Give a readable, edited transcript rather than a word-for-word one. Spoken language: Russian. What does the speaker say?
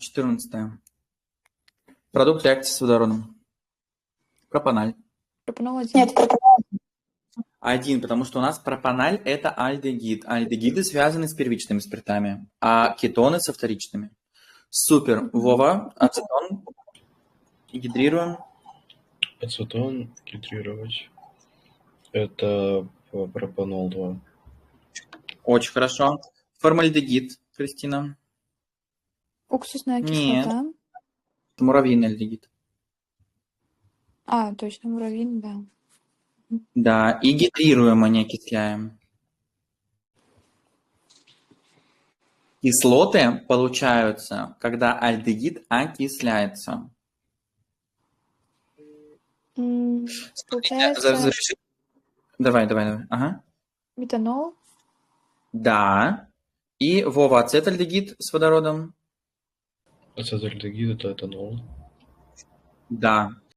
14. Продукт реакции с водородом. Пропаналь. Пропанол 1. Нет, пропанол. 1, потому что у нас пропаналь – это альдегид. Альдегиды связаны с первичными спиртами, а кетоны со вторичными. Супер. Вова, ацетон. Гидрируем. Ацетон гидрировать. Это пропанол 2. Очень хорошо. Формальдегид, Кристина. Уксусная Нет. кислота. Муравьиный альдегид. А, точно, муравьин, да. Да, и гидрируем, а не окисляем. Кислоты получаются, когда альдегид окисляется. Получается Разреши- Давай. Ага. метанол. Да. И Вова, ацетальдегид с водородом. Ацетальдегид это этанол. Да.